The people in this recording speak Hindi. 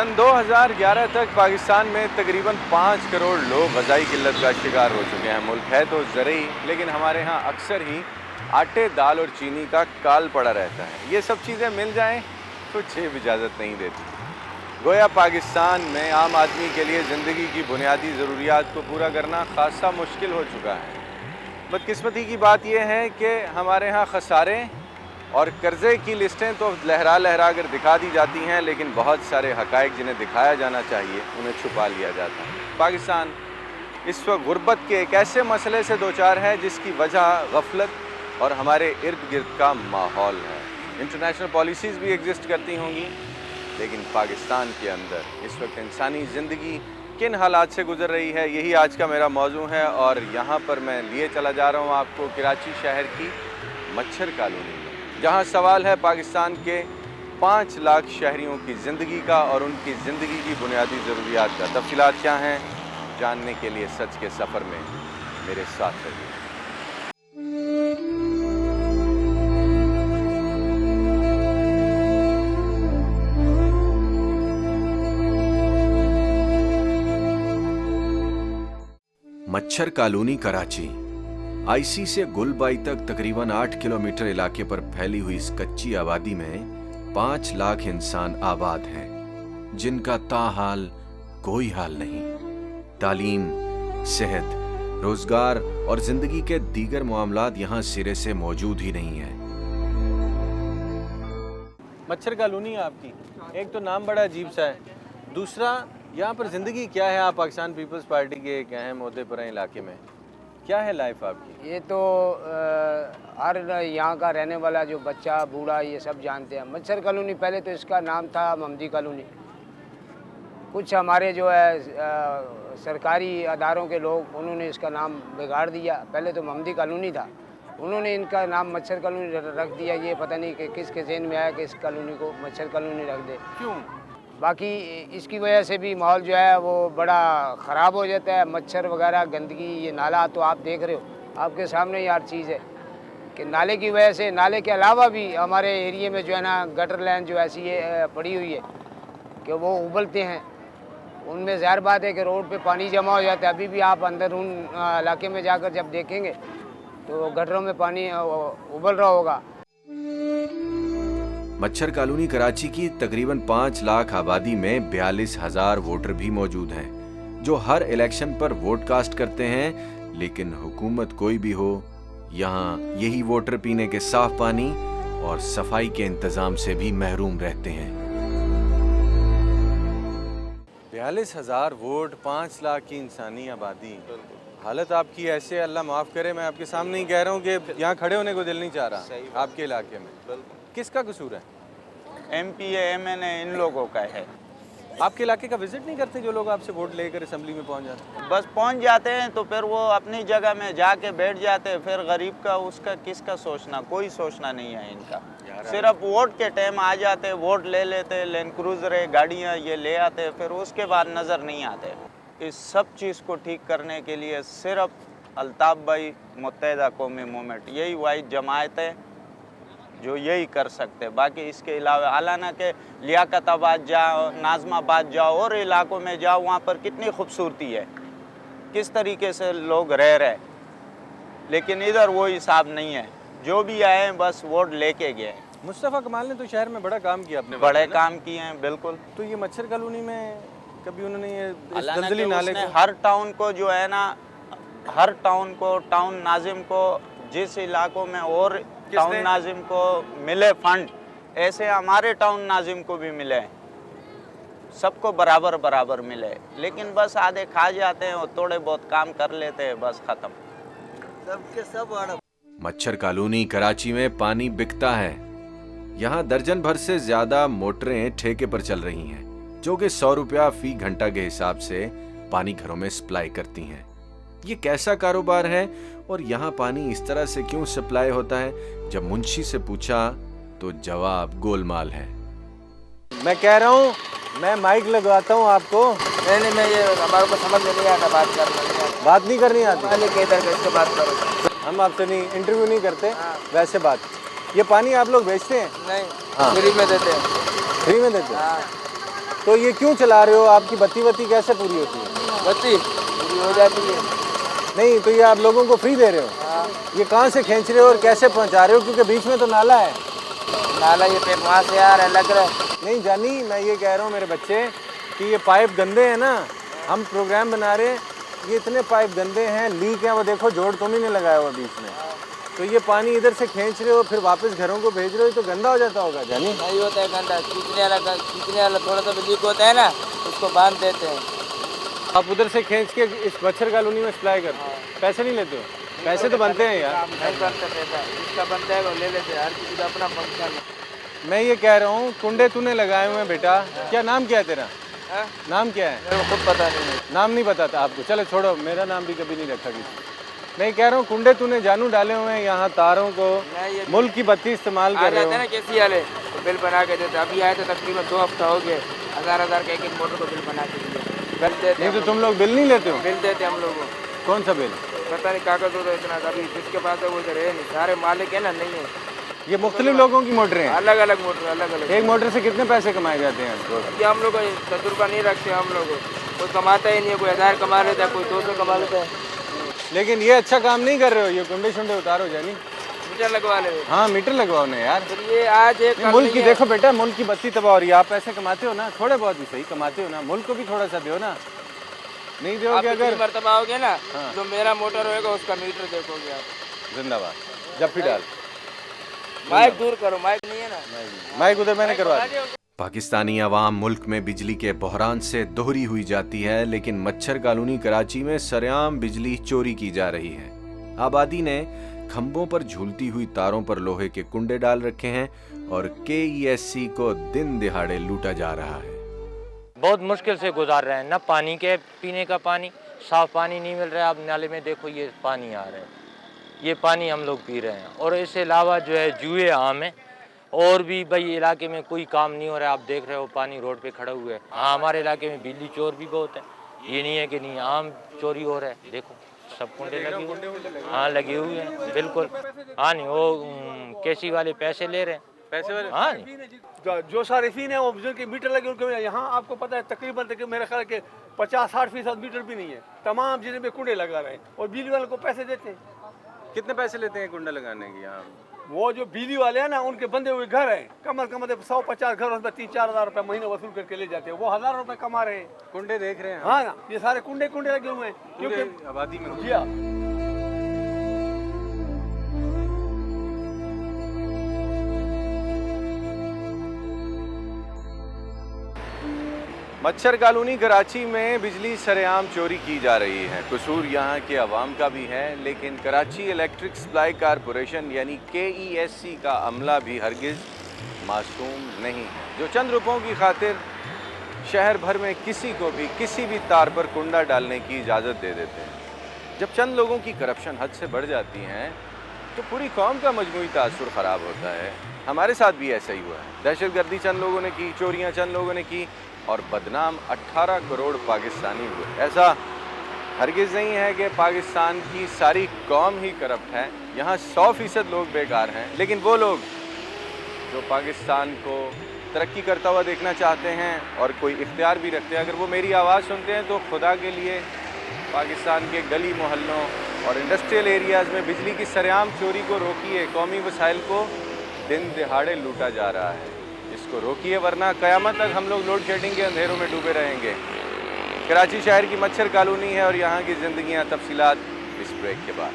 सन 2011 तक पाकिस्तान में तकरीबन 5 करोड़ लोग ग़ज़ाई किल्लत का शिकार हो चुके हैं। मुल्क है तो ज़रई, लेकिन हमारे यहाँ अक्सर ही आटे, दाल और चीनी का काल पड़ा रहता है। ये सब चीज़ें मिल जाएं तो जेब इजाज़त नहीं देती। गोया पाकिस्तान में आम आदमी के लिए ज़िंदगी की बुनियादी ज़रूरियात को पूरा करना खासा मुश्किल हो चुका है। बदकिस्मती की बात यह है कि हमारे यहाँ खसारे और कर्ज़े की लिस्टें तो लहरा कर दिखा दी जाती हैं, लेकिन बहुत सारे हक़ाइक़ जिन्हें दिखाया जाना चाहिए उन्हें छुपा लिया जाता है। पाकिस्तान इस वक्त गुर्बत के एक ऐसे मसले से दो चार है जिसकी वजह गफलत और हमारे इर्द गिर्द का माहौल है। इंटरनेशनल पॉलिसीज़ भी एग्जिस्ट करती होंगी, लेकिन पाकिस्तान के अंदर इस वक्त इंसानी ज़िंदगी किन हालात से गुजर रही है, यही आज का मेरा मौजू है। और यहाँ पर मैं लिए चला जा रहा हूँ आपको कराची शहर की मच्छर कॉलोनी में, जहाँ सवाल है पाकिस्तान के 5 लाख शहरियों की ज़िंदगी का और उनकी ज़िंदगी की बुनियादी ज़रूरियात का। तफ़सीलात क्या हैं, जानने के लिए सच के सफ़र में मेरे साथ रहिए। मच्छर कॉलोनी कराची। आईसी से गुलबाई तक तकरीबन 8 किलोमीटर इलाके पर फैली हुई इस कच्ची आबादी में 5 लाख इंसान आबाद हैं, जिनका ताहाल कोई हाल नहीं। तालीम, सेहत, रोजगार और जिंदगी के दीगर मामलात यहाँ सिरे से मौजूद ही नहीं है। मच्छर कॉलोनी है आपकी, एक तो नाम बड़ा अजीब सा है, दूसरा यहाँ पर ज़िंदगी क्या है? आप पाकिस्तान पीपल्स पार्टी के एक अहम ओहदे पर हैं इलाके में, क्या है लाइफ आपकी? ये तो हर यहाँ का रहने वाला जो बच्चा बूढ़ा ये सब जानते हैं। मच्छर कॉलोनी पहले तो इसका नाम था ममदी कॉलोनी। कुछ हमारे जो है सरकारी अदारों के लोग, उन्होंने इसका नाम बिगाड़ दिया। पहले तो ममदी कॉलोनी था, उन्होंने इनका नाम मच्छर कॉलोनी रख दिया। ये पता नहीं कि किसके ज़हन में आया कि इस कॉलोनी को मच्छर कॉलोनी रख दे। क्यों? बाकी इसकी वजह से भी माहौल जो है वो बड़ा ख़राब हो जाता है। मच्छर वगैरह, गंदगी, ये नाला तो आप देख रहे हो, आपके सामने ही हर चीज़ है कि नाले की वजह से, नाले के अलावा भी हमारे एरिए में जो है ना गटर लाइन जो ऐसी है पड़ी हुई है कि वो उबलते हैं। उनमें ज़ाहिर बात है कि रोड पे पानी जमा हो जाता है। अभी भी आप अंदर उन इलाके में जाकर जब देखेंगे तो गटरों में पानी उबल रहा होगा। मच्छर कॉलोनी कराची की तकरीबन 5 लाख आबादी में 42,000 वोटर भी मौजूद हैं, जो हर इलेक्शन पर वोट कास्ट करते हैं। लेकिन हुकूमत कोई भी हो, यहाँ यही वोटर पीने के साफ पानी और सफाई के इंतजाम से भी महरूम रहते हैं। 42,000 वोट, 5 लाख की इंसानी आबादी, हालत आपकी ऐसे, अल्लाह माफ़ करे, मैं आपके सामने ही कह रहा हूँ कि यहाँ खड़े होने को दिल नहीं चाह रहा आपके इलाके में। किसका कसूर है? MPA MNA इन लोगों का है। आपके इलाके का विजिट नहीं करते जो लोग आपसे वोट लेकर असेंबली में पहुंच जाते हैं? बस पहुंच जाते हैं तो फिर वो अपनी जगह में जाके बैठ जाते हैं। फिर गरीब का, उसका किसका सोचना? कोई सोचना नहीं है इनका। सिर्फ वोट के टाइम आ जाते, वोट ले लेते, लैंड क्रूजर गाड़ियाँ ये ले आते, फिर उसके बाद नज़र नहीं आते। इस सब चीज़ को ठीक करने के लिए सिर्फ अल्ताफ़ भाई, मुत्तहिदा कौमी मूवमेंट, यही वाहिद जमायत है जो यही कर सकते हैं। बाकी इसके अलावा हालाना के लियाकताबाद जाओ, नाज़माबाद जाओ और इलाकों में जाओ, वहाँ पर कितनी खूबसूरती है, किस तरीके से लोग रह रहे, लेकिन इधर वो हिसाब नहीं है। जो भी आए बस वोट लेके गए। मुस्तफ़ा कमाल ने तो शहर में बड़ा काम किया, अपने बड़े काम किए हैं, बिल्कुल। तो ये मच्छर कॉलोनी में कभी उन्होंने ये हालांकि दलदली नाले को, हर टाउन को जो है ना, हर टाउन को, टाउन नाजिम को, जिस इलाकों में और टाउन नाजिम को मिले फंड, ऐसे हमारे टाउन नाजिम को भी मिले, सबको बराबर बराबर मिले। लेकिन बस आधे खा जाते हैं और थोड़े बहुत काम कर लेते हैं, बस खत्म। सबके सब। मच्छर कॉलोनी कराची में पानी बिकता है। यहाँ दर्जन भर से ज्यादा मोटरें ठेके पर चल रही हैं, जो कि 100 रुपया फी घंटा के हिसाब से पानी घरों में सप्लाई करती हैं। ये कैसा कारोबार है और यहाँ पानी इस तरह से क्यों सप्लाई होता है? जब मुंशी से पूछा तो जवाब गोलमाल है। मैं कह रहा हूँ, मैं माइक लगवाता हूँ आपको। नहीं, मैं ये हमारे को समझ में नहीं आता, बात नहीं करनी आती, कैसे बात करो। हम आपसे नहीं, इंटरव्यू नहीं करते, वैसे बात। ये पानी आप लोग बेचते हैं? नहीं, हाँ। फ्री में देते हैं। फ्री में देते हैं? तो ये क्यों चला रहे हो? आपकी बत्ती वत्ती कैसे पूरी होती है? बत्ती पूरी हो जाती है। नहीं तो ये आप लोगों को फ्री दे रहे हो? हाँ। ये कहाँ से खींच रहे हो और कैसे पहुँचा रहे हो? क्योंकि बीच में तो नाला है। नाला ये पेट वहाँ से आ रहा है, लग रहा है। नहीं जानी, मैं ये कह रहा हूँ मेरे बच्चे कि ये पाइप गंदे हैं ना, हम प्रोग्राम बना रहे हैं, ये इतने पाइप गंदे हैं, लीक है, वो देखो जोड़ तुम ही ने लगाया हुआ बीच में, तो ये पानी इधर से खींच रहे हो फिर वापस घरों को भेज रहे हो, तो गंदा हो जाता होगा जानी? नहीं होता है गंदा, खींचने वाला थोड़ा सा लीक होता है ना, उसको बांध देते हैं। आप उधर से खींच के इस मच्छर कॉलोनी में सप्लाई करते हो, पैसे नहीं लेते हो? पैसे तो बनते हैं यार। नहीं बनता पैसा, जिसका बनता है वो ले लेते हैं, हर किसी का अपना फंक्शन है। मैं ये कह रहा हूँ कुंडे तूने लगाए हुए हैं बेटा, क्या नाम क्या है तेरा? नाम क्या है? मेरे को खुद पता नहीं है। नाम नहीं पता था आपको? चलो छोड़ो, मेरा नाम भी कभी नहीं रखा किसी। मैं कह रहा हूँ कुंडे तूने जानू डाले हुए हैं यहाँ तारों को, मुल्क की बत्ती इस्तेमाल कर रहे हो। ना केसी वाले तो बिल बना के देते, अभी आए तो तकरीबन 2 हफ्ता हो गए, 1000 का एक मोटर को बिल बना के दिए। बिल देते नहीं तो तुम लोग बिल नहीं लेते हो? बिल देते हम लोगों को। कौन सा बिल? पता नहीं कागज होता इतना, अभी जिसके पास है वो इधर है नहीं, सारे मालिक है ना, नहीं है। ये मुख्तलिफ लोगों की मोटरें हैं? अलग अलग मोटर, अलग अलग। एक मोटर से कितने पैसे कमाए जाते हैं? ये हम लोग तजुर्बा नहीं रखते, हम लोग कोई कमाता ही नहीं है, कोई 1000 कमा लेता है, कोई 200 कमा लेता है। लेकिन ये अच्छा काम नहीं कर रहे हो, ये कुंडे शुंडे उतारो जानी। मीटर लगवा ले। हाँ मीटर लगवाओ ना यार। फिर ये आज एक मुल्क की देखो बेटा, मुल्क की बत्ती तबाह हो रही है, आप पैसे कमाते हो ना, थोड़े बहुत भी सही कमाते हो ना, मुल्क को भी थोड़ा सा दो ना। नहीं दोगे अगर मरतबा आओगे ना, जो मेरा मोटर होएगा उसका मीटर देखोगे आप। जिंदाबाद। जब भी डाल माइक दूर करो, माइक नहीं है ना, माइक उधर मैंने करवा दिया। पाकिस्तानी अवाम मुल्क में बिजली के बहरान से दोहरी हुई जाती है, लेकिन मच्छर कॉलोनी कराची में सरेआम बिजली चोरी की जा रही है। आबादी ने खंभों पर झूलती हुई तारों पर लोहे के कुंडे डाल रखे हैं और KESC को दिन दिहाड़े लूटा जा रहा है। बहुत मुश्किल से गुजार रहे हैं, न पानी के पीने का पानी, साफ पानी नहीं मिल रहा है। आप नाले में देखो ये पानी आ रहा है, ये पानी हम लोग पी रहे हैं। और इसके अलावा जो है जुए आम है, और भी भाई इलाके में कोई काम नहीं हो रहा है। आप देख रहे हो पानी रोड पे खड़ा हुआ है। हाँ हमारे इलाके में बिजली चोर भी बहुत है, ये नहीं है कि नहीं, आम चोरी हो रहा है। देखो सब कुंडे लगे हुए, हाँ लगे हुए हैं बिल्कुल। हाँ नहीं वो केसी वाले पैसे ले रहे हैं, पैसे वाले। हाँ नहीं जो सारिफीन है वो के मीटर लगे उनके यहाँ आपको पता है तकरीबन मेरे ख्याल के 50-60% मीटर भी नहीं है, तमाम जिले में कुंडे लगा रहे हैं और बिजली वाले को पैसे देते हैं। कितने पैसे लेते हैं कुंडा लगाने के यहाँ? वो जो बिजली वाले हैं ना, उनके बंदे हुए घर हैं, कम से कम 150 घर, उसमें 3-4 हज़ार रुपये महीने वसूल करके ले जाते हैं। वो 1000 रुपये कमा रहे हैं। कुंडे देख रहे हैं? हाँ ना, ये सारे कुंडे लगे हुए हैं क्योंकि आबादी में। जी हाँ। मच्छर कॉलोनी कराची में बिजली सरेआम चोरी की जा रही है। कसूर यहाँ के अवाम का भी है, लेकिन कराची इलेक्ट्रिक सप्लाई कारपोरेशन यानी KESC का अमला भी हरगिज़ मासूम नहीं है, जो चंद रुपयों की खातिर शहर भर में किसी को भी किसी भी तार पर कुंडा डालने की इजाज़त दे देते हैं। जब चंद लोगों की करप्शन हद से बढ़ जाती हैं तो पूरी कौम का मजमूई तासुर ख़राब होता है। हमारे साथ भी ऐसा ही हुआ है। दहशतगर्दी चंद लोगों ने की, चोरियाँ चंद लोगों ने की और बदनाम 18 करोड़ पाकिस्तानी हुए। ऐसा हरगिज़ नहीं है कि पाकिस्तान की सारी कौम ही करप्ट है। यहाँ 100% लोग बेकार हैं, लेकिन वो लोग जो पाकिस्तान को तरक्की करता हुआ देखना चाहते हैं और कोई इख्तियार भी रखते हैं, अगर वो मेरी आवाज़ सुनते हैं तो खुदा के लिए पाकिस्तान के गली मोहल्लों और इंडस्ट्रियल एरियाज़ में बिजली की सरेआम चोरी को रोकिए। कौमी वसाइल को दिन दिहाड़े लूटा जा रहा है, इसको रोकिए, वरना क़यामत तक हम लोग लोड शेडिंग के अंधेरों में डूबे रहेंगे। कराची शहर की मच्छर कॉलोनी है और यहाँ की ज़िंदगियाँ, तफसीलात इस ब्रेक के बाद।